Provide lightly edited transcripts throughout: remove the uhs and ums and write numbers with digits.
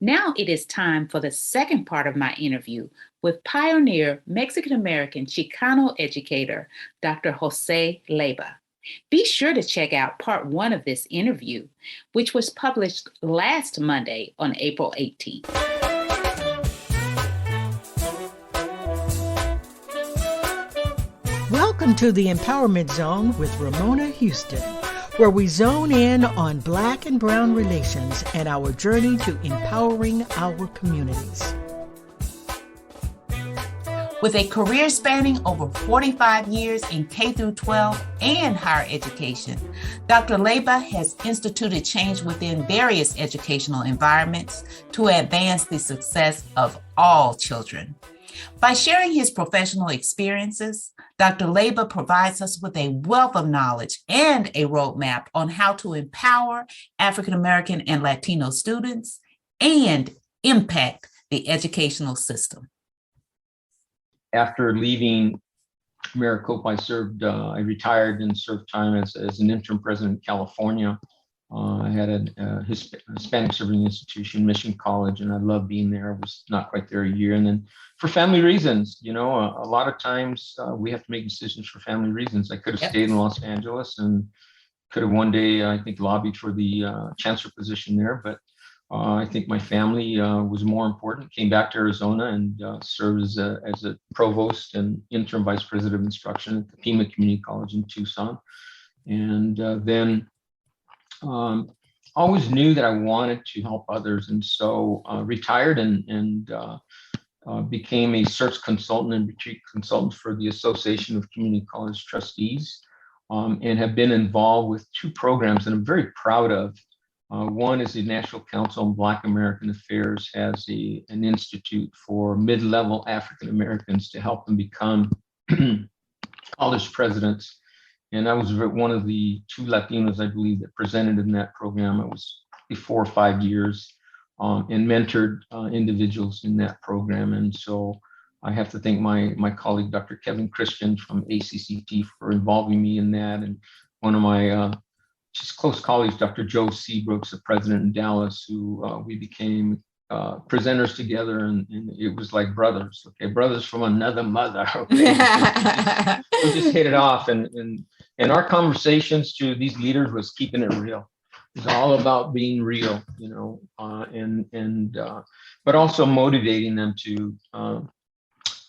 Now it is time for the second part of my interview with pioneer Mexican American Chicano educator, Dr. Jose Leyva. Be sure to check out part one of this interview, which was published last Monday on April 18th. Welcome to the Empowerment Zone with Ramona Houston, where we zone in on Black and Brown relations and our journey to empowering our communities. With a career spanning over 45 years in K through 12 and higher education, Dr. Leyva has instituted change within various educational environments to advance the success of all children. By sharing his professional experiences, Dr. Leyva provides us with a wealth of knowledge and a roadmap on how to empower African American and Latino students and impact the educational system. After leaving Maricopa, I retired and served time as an interim president in California. I had a Hispanic serving institution, Mission College, and I loved being there. I was not quite there a year. And then for family reasons, a lot of times we have to make decisions for family reasons. I could have stayed in Los Angeles and could have one day, I think, lobbied for the chancellor position there. But I think my family was more important. Came back to Arizona and served as a provost and interim vice president of instruction at the Pima Community College in Tucson. And then always knew that I wanted to help others. And so retired and became a search consultant and retreat consultant for the Association of Community College Trustees, and have been involved with two programs that I'm very proud of. One is the National Council on Black American Affairs has an institute for mid-level African Americans to help them become college presidents. And I was one of the two Latinos, I believe, that presented in that program. I was 4 or 5 years and mentored individuals in that program. And so I have to thank my colleague, Dr. Kevin Christian from ACCT, for involving me in that. And one of my just close colleagues, Dr. Joe Seabrooks, the president in Dallas, who we became presenters together, and it was like brothers. Okay, brothers from another mother. Okay, we just hit it off, and our conversations to these leaders was keeping it real. It's all about being real, but also motivating them to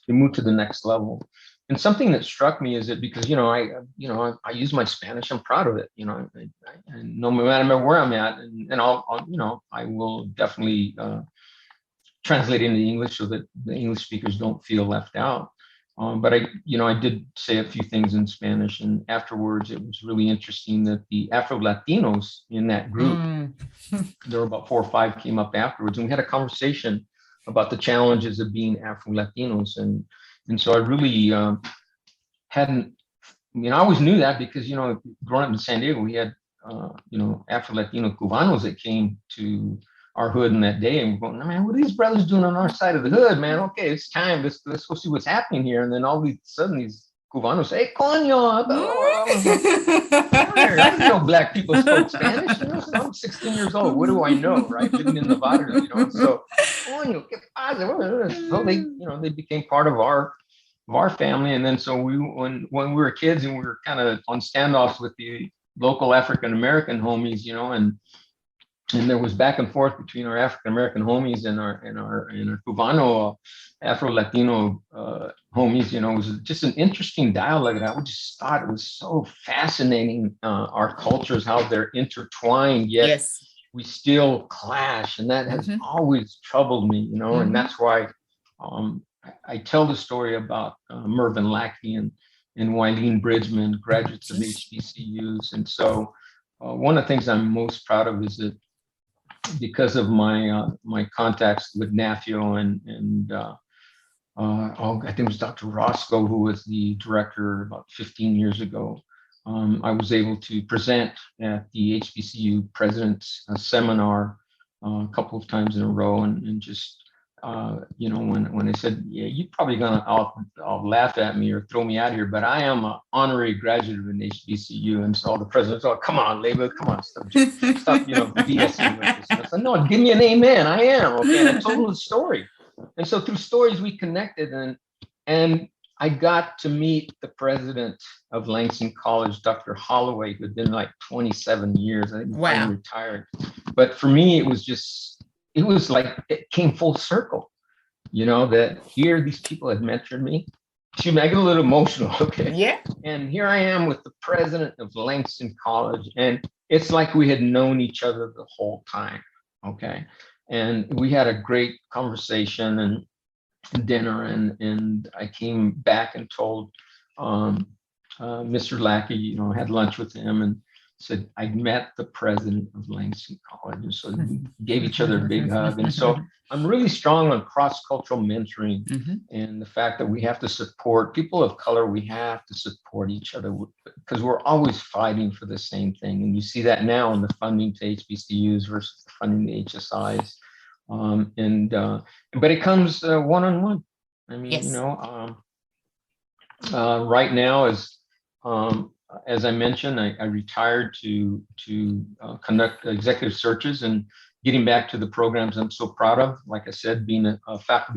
move to the next level. And something that struck me is that because I use my Spanish, I'm proud of it. And no matter where I'm at, and I will definitely translate into English so that the English speakers don't feel left out. But I did say a few things in Spanish, and afterwards it was really interesting that the Afro Latinos in that group, there were about 4 or 5 came up afterwards, and we had a conversation about the challenges of being Afro Latinos, and so I really hadn't, I always knew that because, growing up in San Diego, we had, Afro-Latino Cubanos that came to our hood in that day, and we're going, man, what are these brothers doing on our side of the hood, man? Okay, it's time. Let's go see what's happening here. And then all of a sudden, these Cubanos say, hey, coño, I didn't know black people spoke Spanish. So I'm 16 years old. What do I know, right? Living in Nevada, So, coño, ¿qué pasa? So they became part of our family. And then so when we were kids and we were kind of on standoffs with the local African American homies, and there was back and forth between our African American homies and our Cubano Afro Latino homies. It was just an interesting dialogue, and I just thought it was so fascinating. Our cultures, how they're intertwined, yet we still clash, and that has always troubled me. And that's why I tell the story about Mervyn Lackey and Wileen Bridgman, graduates of HBCUs. And so one of the things I'm most proud of is that because of my contacts with NAFIO and I think it was Dr. Roscoe, who was the director about 15 years ago, I was able to present at the HBCU President's Seminar a couple of times in a row, and just when I said, yeah, you're probably gonna all laugh at me or throw me out here, but I am an honorary graduate of an HBCU. And so all the presidents, oh, come on, Leyva, come on, stop, BSing with this. And I said, no, give me an amen. I am, okay. And I told them the story. And so through stories, we connected, and I got to meet the president of Langston College, Dr. Holloway, who had been like 27 years. I think he finally retired. But for me, it was like it came full circle, that here these people had mentored me. I get a little emotional, okay? Yeah. And here I am with the president of Langston College, and it's like we had known each other the whole time, okay? And we had a great conversation and dinner, and I came back and told Mr. Lackey, had lunch with him and said, I met the president of Langston College. And so we gave each other a big hug. And so I'm really strong on cross-cultural mentoring and the fact that we have to support people of color. We have to support each other because we're always fighting for the same thing. And you see that now in the funding to HBCUs versus the funding to HSIs. But it comes one-on-one. I mean, yes. Right now, as I mentioned, I retired to conduct executive searches and getting back to the programs I'm so proud of. Like I said, being a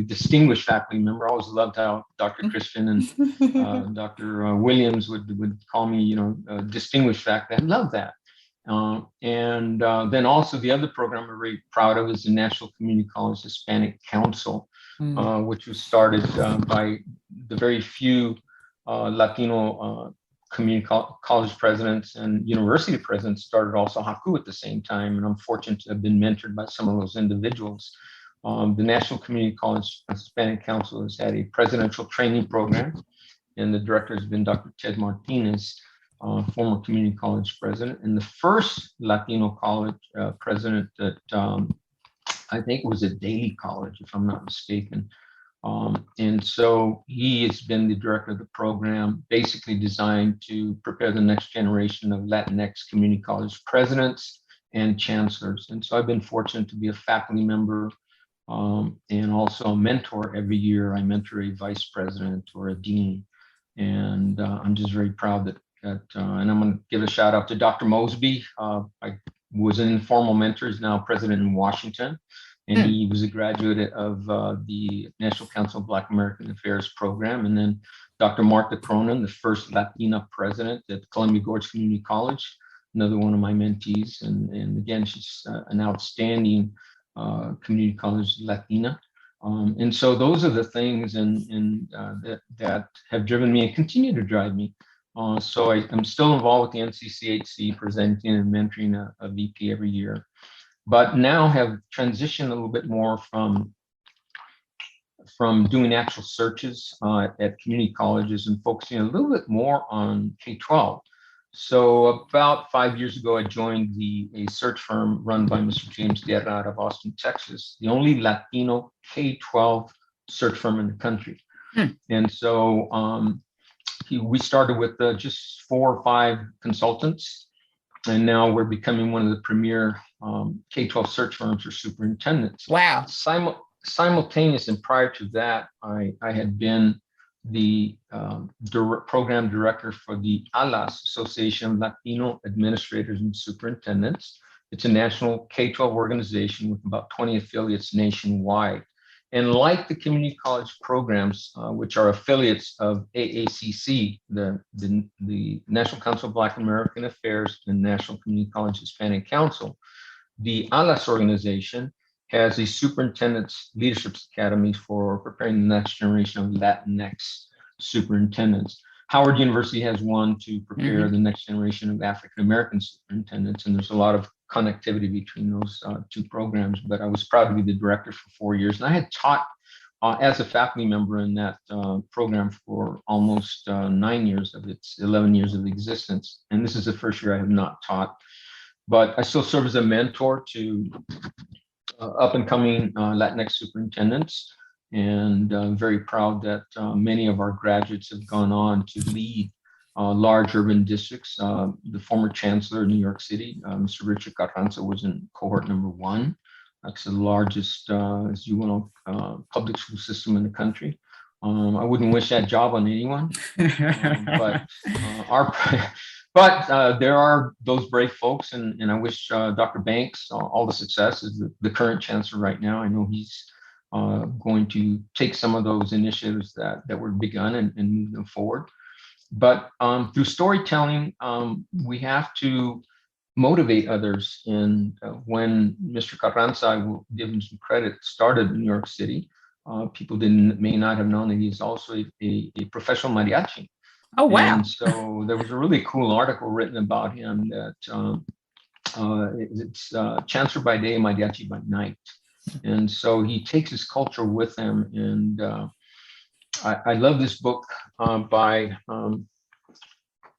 distinguished faculty member, I always loved how Dr. Christian and Dr. Williams would call me, distinguished faculty. I love that. And then also the other program I'm very proud of is the National Community College Hispanic Council, which was started by the very few Latino community college presidents and university presidents started also Haku at the same time. And I'm fortunate to have been mentored by some of those individuals. The National Community College Hispanic Council has had a presidential training program, and the director has been Dr. Ted Martinez, former community college president, and the first Latino college president that I think was at Daly College, if I'm not mistaken. And so he has been the director of the program, basically designed to prepare the next generation of Latinx community college presidents and chancellors. And so I've been fortunate to be a faculty member and also a mentor. Every year I mentor a vice president or a dean. And I'm just very proud that and I'm going to give a shout out to Dr. Mosby. I was an informal mentor, he's now president in Washington. And he was a graduate of the National Council of Black American Affairs program. And then Dr. Martha Cronin, the first Latina president at Columbia Gorge Community College, another one of my mentees. And again, she's an outstanding community college Latina. And so those are the things that have driven me and continue to drive me. So I'm still involved with the NCCHC, presenting and mentoring a VP every year. But now have transitioned a little bit more from doing actual searches at community colleges and focusing a little bit more on K-12. So about 5 years ago, I joined a search firm run by Mr. James Guerra out of Austin, Texas, the only Latino K-12 search firm in the country. And so we started with just 4 or 5 consultants. And now we're becoming one of the premier K-12 search firms for superintendents. Wow. Simultaneous and prior to that, I had been the program director for the ALAS, Association of Latino Administrators and Superintendents. It's a national K-12 organization with about 20 affiliates nationwide. And like the community college programs, which are affiliates of AACC, the National Council of Black American Affairs and National Community College Hispanic Council, the ALAS organization has a superintendent's leadership academy for preparing the next generation of Latinx superintendents. Howard University has one to prepare the next generation of African American superintendents, and there's a lot of connectivity between those 2 programs. But I was proud to be the director for 4 years, and I had taught as a faculty member in that program for almost 9 years of its 11 years of existence. And this is the first year I have not taught, but I still serve as a mentor to up and coming Latinx superintendents. And I'm very proud that many of our graduates have gone on to lead large urban districts. The former chancellor of New York City, Mr. Richard Carranza, was in cohort number 1. That's the largest, as you know, public school system in the country. I wouldn't wish that job on anyone, but our there are those brave folks, and I wish Dr. Banks all the success as the current chancellor right now. I know he's going to take some of those initiatives that were begun and move them forward. But through storytelling, we have to motivate others. And when Mr. Carranza, I will give him some credit, started in New York City, people may not have known that he's also a professional mariachi. Oh, wow. And so there was a really cool article written about him that it's Chancer by day, mariachi by night. And so he takes his culture with him. And I love this book by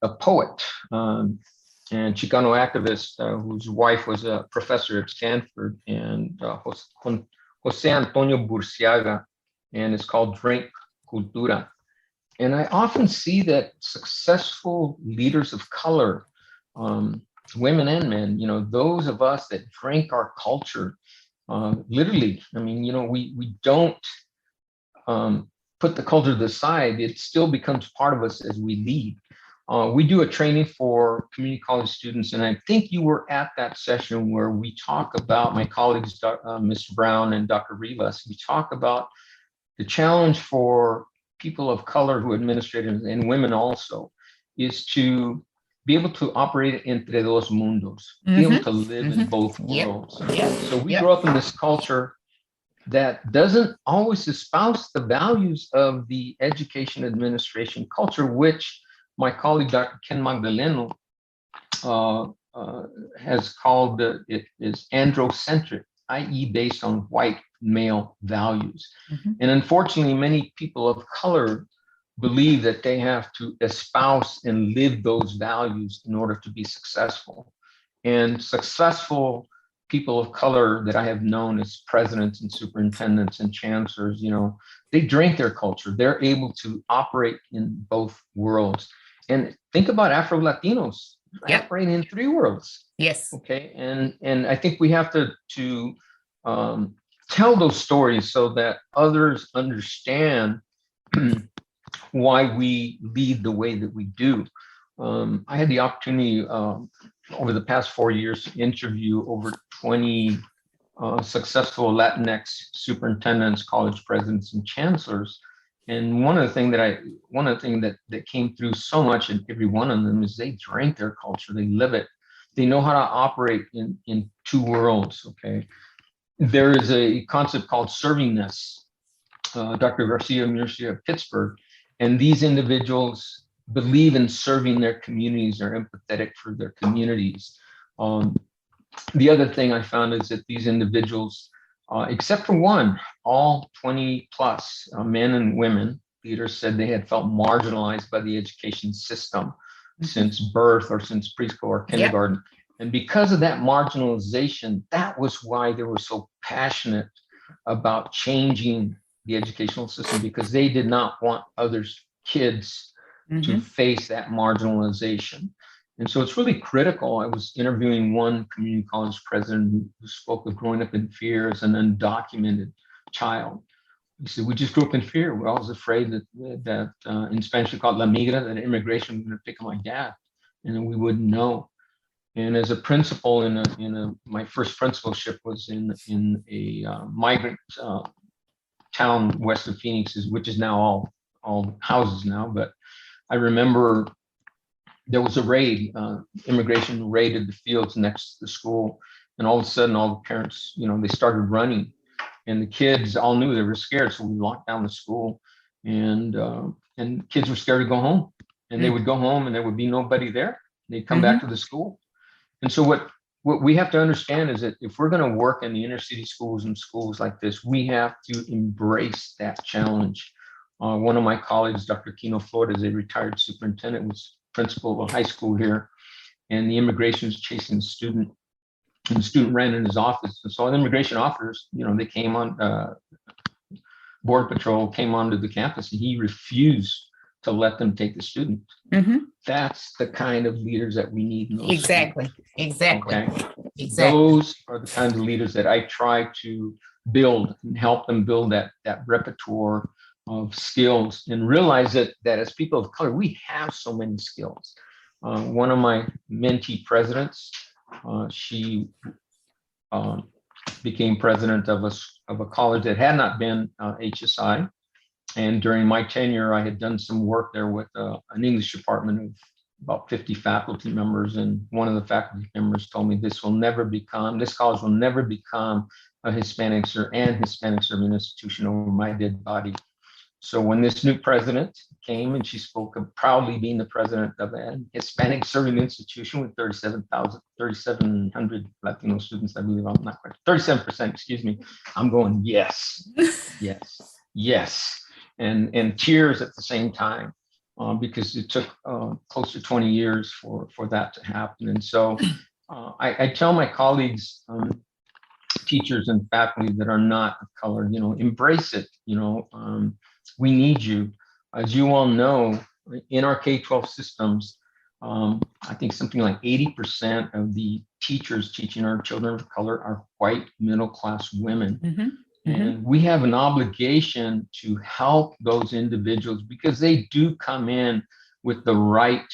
a poet and Chicano activist whose wife was a professor at Stanford, and Jose Antonio Burciaga, and it's called Drink Cultura. And I often see that successful leaders of color, women and men, those of us that drink our culture, literally, I mean, we don't put the culture to the side. It still becomes part of us as we lead. We do a training for community college students, and I think you were at that session where we talk about, my colleagues, Mr. Brown and Dr. Rivas, we talk about the challenge for people of color who administrate, and women also, is to be able to operate entre dos mundos, be able to live in both worlds. So we grew up in this culture that doesn't always espouse the values of the education administration culture, which my colleague, Dr. Ken Magdaleno, has called it is androcentric, i.e. based on white male values. And unfortunately, many people of color believe that they have to espouse and live those values in order to be successful. And successful people of color that I have known as presidents and superintendents and chancellors, they drink their culture. They're able to operate in both worlds. And think about Afro-Latinos operating in three worlds. Yes. Okay. And I think we have to tell those stories so that others understand why we lead the way that we do. I had the opportunity over the past 4 years to interview over 20 successful Latinx superintendents, college presidents, and chancellors. And one of the things that came through so much in every one of them is they drink their culture, they live it, they know how to operate in two worlds. Okay, there is a concept called servingness. Dr. Garcia Murcia of Pittsburgh, and these individuals believe in serving their communities, are empathetic for their communities. The other thing I found is that these individuals, except for one, all 20 plus men and women leaders said they had felt marginalized by the education system since birth or since preschool or kindergarten. And because of that marginalization, that was why they were so passionate about changing the educational system, because they did not want others' kids to face that marginalization. And so it's really critical. I was interviewing one community college president who spoke of growing up in fear as an undocumented child. He said, we just grew up in fear. We're always afraid that in Spanish we call it la migra, that immigration was going to pick up my dad, and then we wouldn't know. And as a principal my first principalship was in a migrant town west of Phoenix, which is now all houses now. But I remember there was a raid, immigration raided the fields next to the school, and all of a sudden all the parents, they started running, and the kids all knew they were scared. So we locked down the school, and kids were scared to go home, and they would go home and there would be nobody there. They'd come back to the school. And so what we have to understand is that if we're going to work in the inner city schools and schools like this, we have to embrace that challenge. One of my colleagues, Dr. Kino Flores, a retired superintendent, was principal of a high school here, and the immigration was chasing the student, and the student ran in his office. And so the immigration officers, they came on, Border Patrol came onto the campus, and he refused to let them take the student. That's the kind of leaders that we need in those Exactly. Okay. Exactly. Those are the kinds of leaders that I try to build and help them build that repertoire of skills, and realize that as people of color, we have so many skills. One of my mentee presidents, she became president of a college that had not been HSI. And during my tenure, I had done some work there with an English department of about 50 faculty members. And one of the faculty members told me this college will never become a Hispanic serving institution over my dead body. So when this new president came, and she spoke of proudly being the president of an Hispanic serving institution with 3,700 Latino students, I believe, I'm not quite, 37%, excuse me, I'm going, yes, yes, yes. And tears at the same time, because it took close to 20 years for that to happen. And so I tell my colleagues, teachers and faculty that are not of color, embrace it. We need you. As you all know, in our K-12 systems, I think something like 80% of the teachers teaching our children of color are white middle-class women. Mm-hmm. And we have an obligation to help those individuals, because they do come in with the right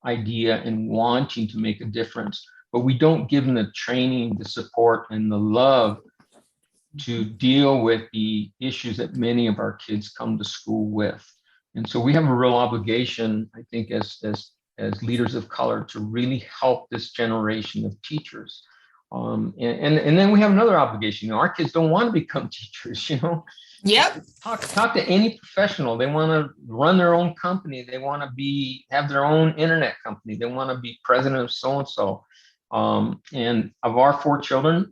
idea and wanting to make a difference, but we don't give them the training, the support, and the love to deal with the issues that many of our kids come to school with. And so we have a real obligation, I think, as leaders of color, to really help this generation of teachers. And then we have another obligation. Our kids don't want to become teachers. Yep. Talk to any professional. They want to run their own company. They want to have their own internet company. They want to be president of so-and-so. And of our 4 children,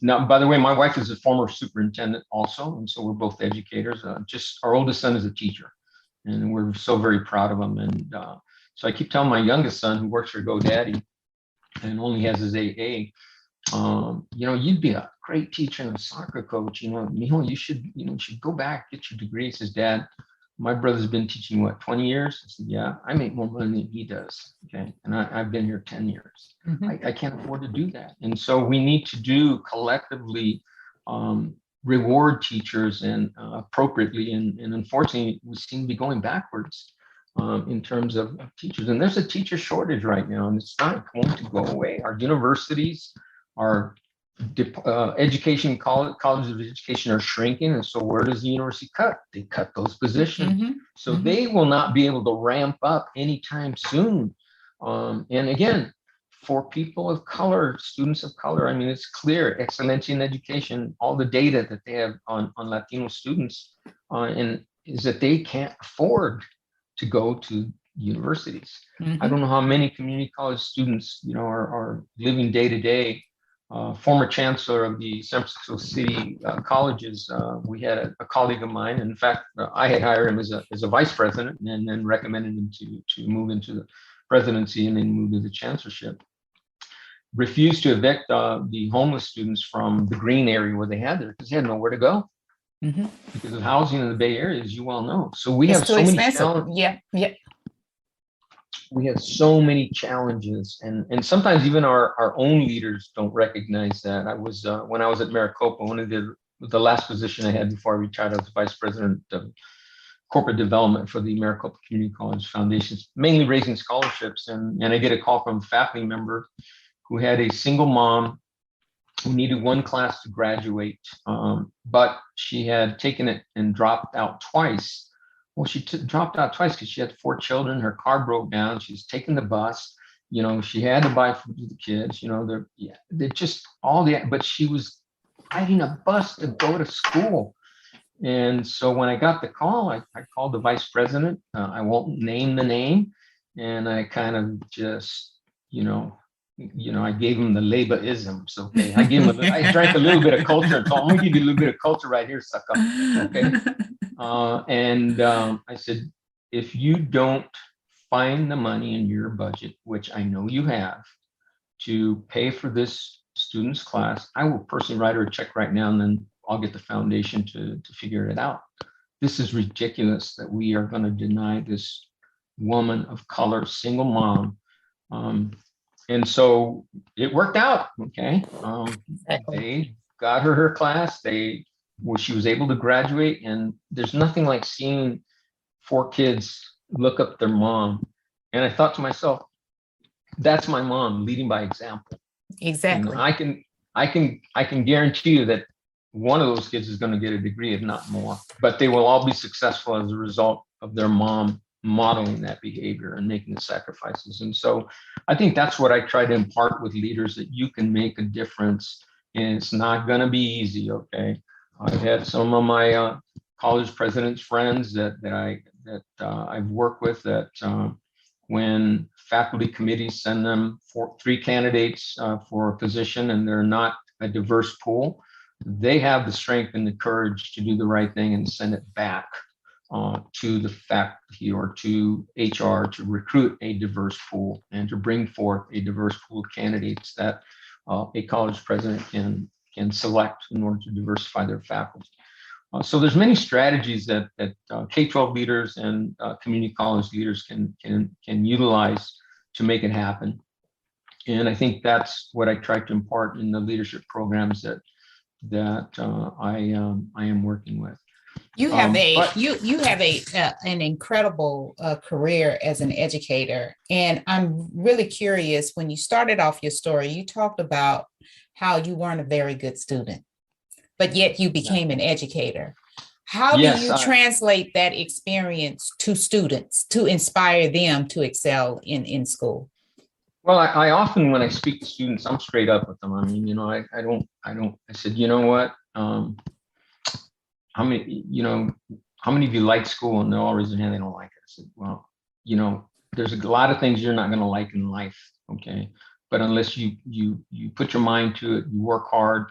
now, by the way, my wife is a former superintendent also, and so we're both educators. Just our oldest son is a teacher, and we're so very proud of him. And so I keep telling my youngest son, who works for GoDaddy and only has his AA, you'd be a great teacher and a soccer coach. You should go back, get your degree. He says, Dad, my brother's been teaching 20 years? I said, yeah, I make more money than he does. Okay. And I've been here 10 years. Mm-hmm. I can't afford to do that. And so we need to do collectively reward teachers and appropriately. And unfortunately, we seem to be going backwards in terms of teachers. And there's a teacher shortage right now, and it's not going to go away. Our universities, our colleges of education are shrinking, and so where does the university cut? They cut those positions. Mm-hmm. So mm-hmm. They will not be able to ramp up anytime soon. And again, for people of color, students of color, I mean, it's clear, Excelencia in Education, all the data that they have on Latino students, and is that they can't afford to go to universities. Mm-hmm. I don't know how many community college students, are living day to day. Former chancellor of the San Francisco City colleges, we had a colleague of mine. And in fact, I had hired him as a vice president, and then recommended him to move into the presidency and then move to the chancellorship. Refused to evict the homeless students from the green area where they had there, because they had nowhere to go. Mm-hmm. Because of housing in the Bay Area, as you well know. So we have so many challenges. Yeah. We have so many challenges, and sometimes even our own leaders don't recognize that. I was when I was at Maricopa, one of the last position I had before I retired, I was vice president of corporate development for the Maricopa Community College Foundation, mainly raising scholarships. And I get a call from a faculty member who had a single mom who needed one class to graduate, but she had taken it and dropped out twice. Well, she dropped out twice because she had 4 children. Her car broke down. She's taking the bus. She had to buy food to the kids. They're just all the. But she was riding a bus to go to school. And so when I got the call, I called the vice president. I won't name the name, and I kind of just, I gave him the Leyba-isms. Okay, I drank a little bit of culture and told him, I'm gonna give you a little bit of culture right here, sucker. Okay. I said, if you don't find the money in your budget, which I know you have, to pay for this student's class, I will personally write her a check right now, and then I'll get the foundation to figure it out. This is ridiculous that we are going to deny this woman of color, single mom, And so it worked out. Okay. They got her class. She was able to graduate, and there's nothing like seeing 4 kids look up their mom. And I thought to myself, that's my mom leading by example. Exactly. And I can guarantee you that one of those kids is going to get a degree, if not more, but they will all be successful as a result of their mom modeling that behavior and making the sacrifices. And so I think that's what I try to impart with leaders, that you can make a difference, and it's not going to be easy. Okay. I've had some of my college presidents friends that I've worked with, that when faculty committees send them 3 candidates for a position and they're not a diverse pool, they have the strength and the courage to do the right thing and send it back to the faculty or to HR to recruit a diverse pool and to bring forth a diverse pool of candidates that a college president can select in order to diversify their faculty. So there's many strategies that K-12 leaders and community college leaders can utilize to make it happen. And I think that's what I try to impart in the leadership programs that I am working with. You have an incredible career as an educator, and I'm really curious. When you started off your story, you talked about how you weren't a very good student, but yet you became an educator. How do you translate that experience to students to inspire them to excel in school? Well, I often, when I speak to students, I'm straight up with them. I mean, I said, you know what? How many of you like school? And they're all raising their hand, they don't like it. I said, well, there's a lot of things you're not going to like in life. Okay. But unless you put your mind to it, you work hard,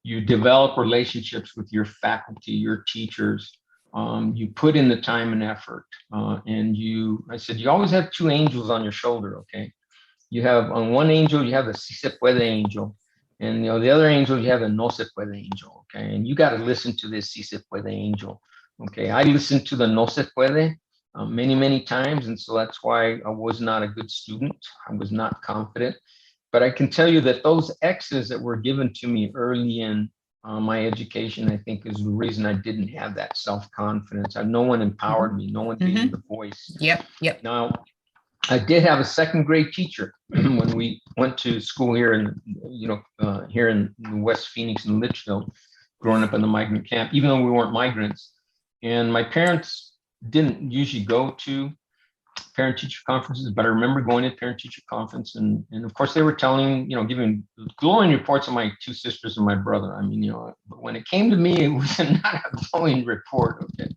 you develop relationships with your faculty, your teachers, you put in the time and effort. I said, you always have 2 angels on your shoulder. Okay. You have on one angel, you have the si se puede angel. And the other angel, you have the no se puede angel. Okay. And you got to listen to this si se puede angel. Okay. I listened to the no se puede many, many times. And so that's why I was not a good student. I was not confident. But I can tell you that those X's that were given to me early in my education, I think, is the reason I didn't have that self-confidence. No one empowered me. No one gave me the voice. Yep. Now, I did have a 2nd grade teacher when we went to school here here in West Phoenix and Litchfield, growing up in the migrant camp, even though we weren't migrants. And my parents didn't usually go to parent-teacher conferences, but I remember going to parent-teacher conference, and of course they were telling, giving glowing reports on my 2 sisters and my brother. I mean, but when it came to me, it was not a glowing report, okay?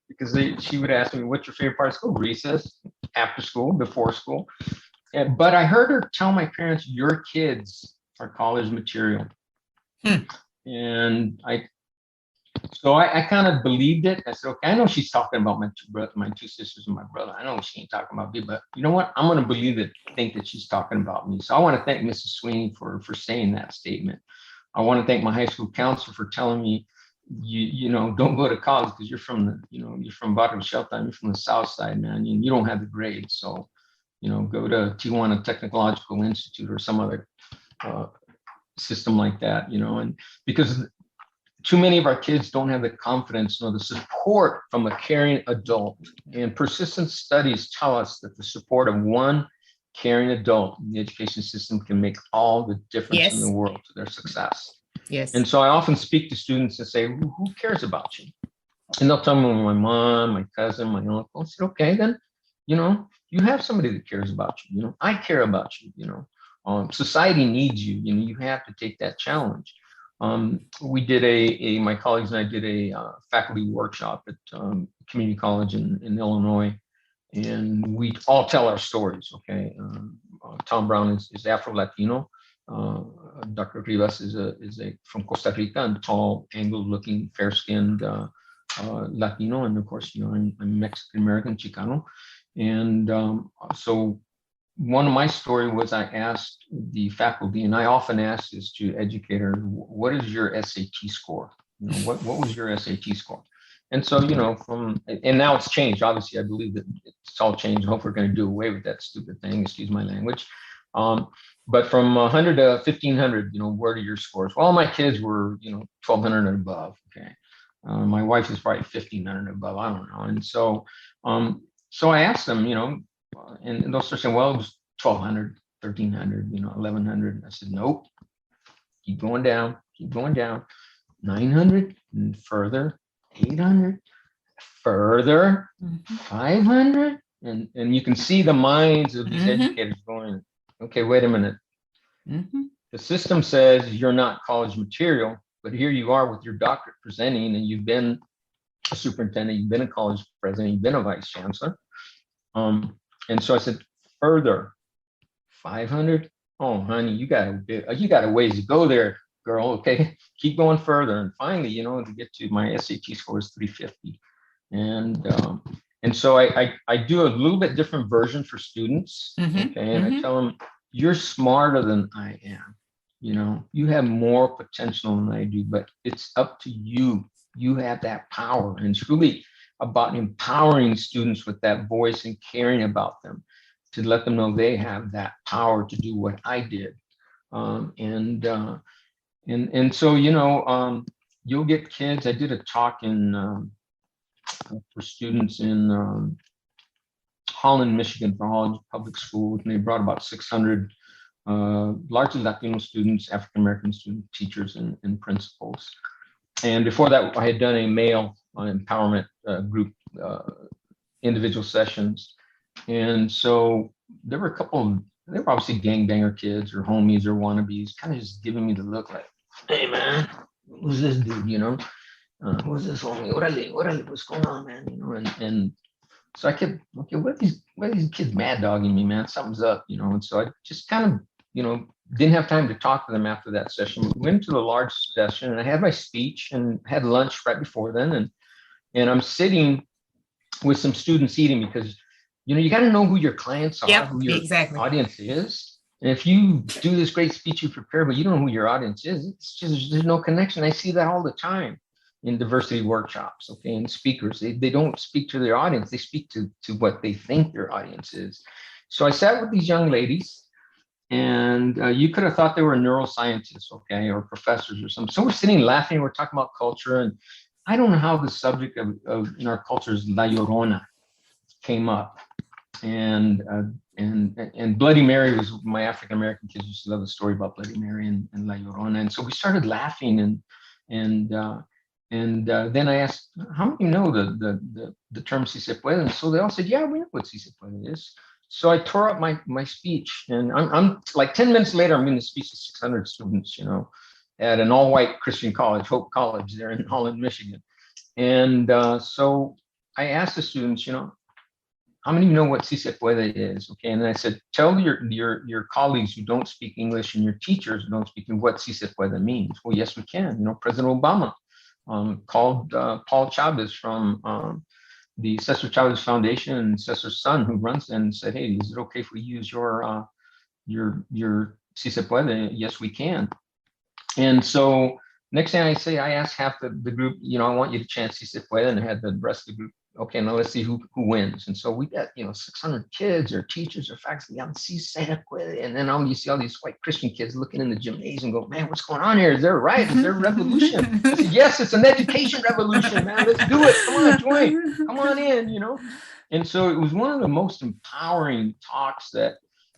Because she would ask me, what's your favorite part of school? Recess, after school, before school. But I heard her tell my parents, your kids are college material. And I kind of believed it. I said, okay, I know she's talking about my 2 sisters and my brother. I know she ain't talking about me, but you know what? I'm going to believe it, think that she's talking about me. So I want to thank Mrs. Sweeney for saying that statement. I want to thank my high school counselor for telling me, don't go to college because you're from you're from Barrio Shelton, you're from the South Side, man. You don't have the grades. So, go to Tijuana Technological Institute or some other system like that, and because too many of our kids don't have the confidence or the support from a caring adult. And persistent studies tell us that the support of one caring adult in the education system can make all the difference in the world to their success. Yes. And so I often speak to students and say, who cares about you? And they'll tell me, my mom, my cousin, my uncle. I said, okay, then, you have somebody that cares about you. I care about you. Society needs you. You have to take that challenge. We did my colleagues and I did a faculty workshop at community college in Illinois, and we all tell our stories. Okay, Tom Brown is Afro-Latino. Dr. Rivas is from Costa Rica, and tall, angled-looking, fair-skinned Latino, and of course, I'm Mexican American, Chicano, and so. One of my story was I asked the faculty, and I often ask this to educators, what is your SAT score? What was your SAT score? And so, and now it's changed. Obviously, I believe that it's all changed. I hope we're going to do away with that stupid thing. Excuse my language. But from 100 to 1500, what are your scores? Well, my kids were, 1200 and above. Okay. My wife is probably 1500 and above. I don't know. And so I asked them, and they'll start saying, well, it was 1200, 1300, 1100. I said, nope, keep going down, 900 and further, 800, further, 500. And you can see the minds of these educators going, okay, wait a minute. The system says you're not college material, but here you are with your doctorate presenting, and you've been a superintendent, you've been a college president, you've been a vice chancellor. And so I said, further, 500. Oh, honey, you got a ways to go there, girl. Okay, keep going further. And finally, to get to my SAT score is 350. And so I do a little bit different version for students. Okay, and I tell them, you're smarter than I am. You have more potential than I do, but it's up to you. You have that power, and it's really about empowering students with that voice and caring about them, to let them know they have that power to do what I did. And so, you'll get kids. I did a talk for students in Holland, Michigan, for Holland Public Schools, and they brought about 600 largely Latino students, African American student teachers, and principals. And before that, I had done a male empowerment group individual sessions. And so there were they were obviously gangbanger kids or homies or wannabes, kind of just giving me the look like, hey man, who's this dude, who's this homie? Orale, what's going on, man? And so I kept, okay, what are these kids mad dogging me, man? Something's up, and so I just kind of, didn't have time to talk to them after that session. We went to the large session, and I had my speech and had lunch right before then. And I'm sitting with some students eating, because, you got to know who your clients are, who your audience is. And if you do this great speech you prepare, but you don't know who your audience is, it's just, there's no connection. I see that all the time in diversity workshops, okay, and speakers. They don't speak to their audience. They speak to what they think their audience is. So I sat with these young ladies, and you could have thought they were neuroscientists, okay, or professors or something. So we're sitting laughing, we're talking about culture, and I don't know how the subject of in our culture is La Llorona came up. And Bloody Mary was, my African American kids used to love the story about Bloody Mary and La Llorona. And so we started laughing, and then I asked, how many know the term si se puede? And so they all said, yeah, we know what si se puede is. So I tore up my speech, and I'm like 10 minutes later, I'm giving a speech to 600 students, at an all-white Christian college, Hope College, there in Holland, Michigan. And so I asked the students, how many of you know what si se puede is? Okay, and then I said, tell your colleagues who don't speak English and your teachers who don't speak what si se puede means. Well, yes, we can. President Obama called Paul Chavez from the Cesar Chavez Foundation, and Cesar's son, who runs, and said, hey, is it okay if we use your si se puede? Yes, we can. And so next thing I asked half the group, I want you to chant si se puede, and I had the rest of the group, okay, now let's see who wins. And so we got, 600 kids or teachers or faculty, si se puede. And then you see all these white Christian kids looking in the gymnasium, go, man, what's going on here? Is there a riot? Is there a revolution? I said, yes, it's an education revolution, man. Let's do it. Come on, join. Come on in, And so it was one of the most empowering talks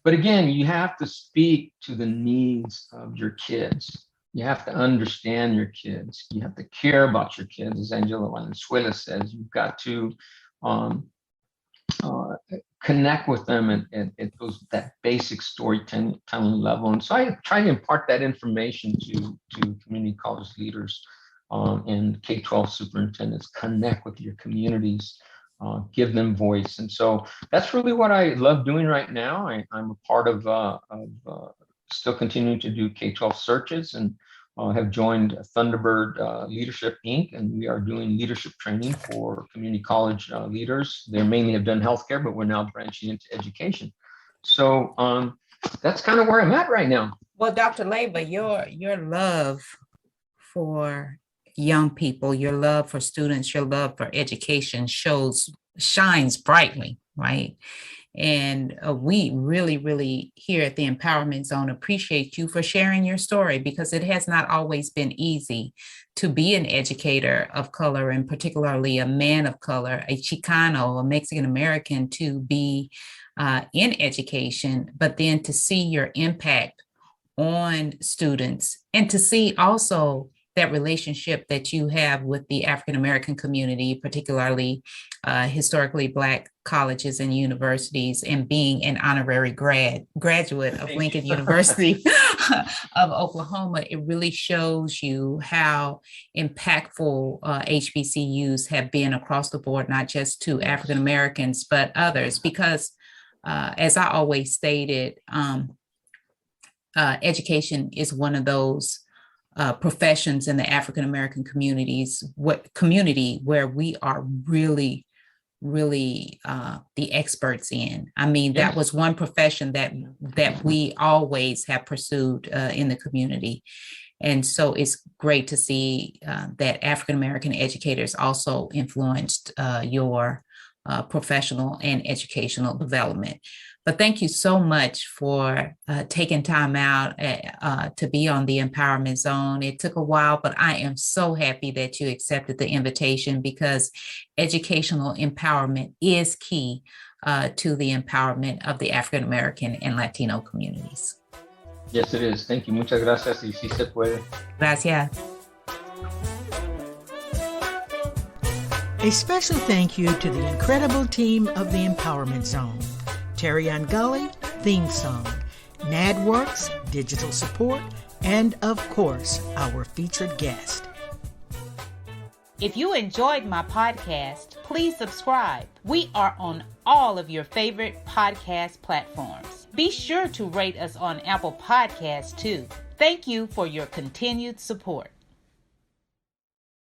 but again, you have to speak to the needs of your kids. You have to understand your kids. You have to care about your kids. As Angela Valenzuela says, you've got to connect with them at that basic storytelling level. And so I try to impart that information to community college leaders and K-12 superintendents. Connect with your communities, give them voice. And so that's really what I love doing right now. I'm a part of still continuing to do K-12 searches, and have joined Thunderbird Leadership Inc., and we are doing leadership training for community college leaders. They mainly have done healthcare, but we're now branching into education. So that's kind of where I'm at right now. Well, Dr. Leyba, your love for young people, your love for students, your love for education shines brightly, right? And we really, really here at the Empowerment Zone appreciate you for sharing your story, because it has not always been easy to be an educator of color, and particularly a man of color, a Chicano, a Mexican American, to be in education, but then to see your impact on students, and to see also that relationship that you have with the African American community, particularly historically Black colleges and universities, and being an honorary graduate of Lincoln University of Oklahoma. It really shows you how impactful HBCUs have been across the board, not just to African Americans, but others, because as I always stated, education is one of those professions in the African American community where we are really the experts in. I mean, that was one profession that we always have pursued in the community. And so it's great to see that African American educators also influenced your professional and educational development. But thank you so much for taking time out to be on the Empowerment Zone. It took a while, but I am so happy that you accepted the invitation, because educational empowerment is key to the empowerment of the African American and Latino communities. Yes, it is. Thank you. Muchas gracias. Y sí se puede. Gracias. A special thank you to the incredible team of the Empowerment Zone. Terry Gully, theme song, NADWorks, digital support, and of course, our featured guest. If you enjoyed my podcast, please subscribe. We are on all of your favorite podcast platforms. Be sure to rate us on Apple Podcasts too. Thank you for your continued support.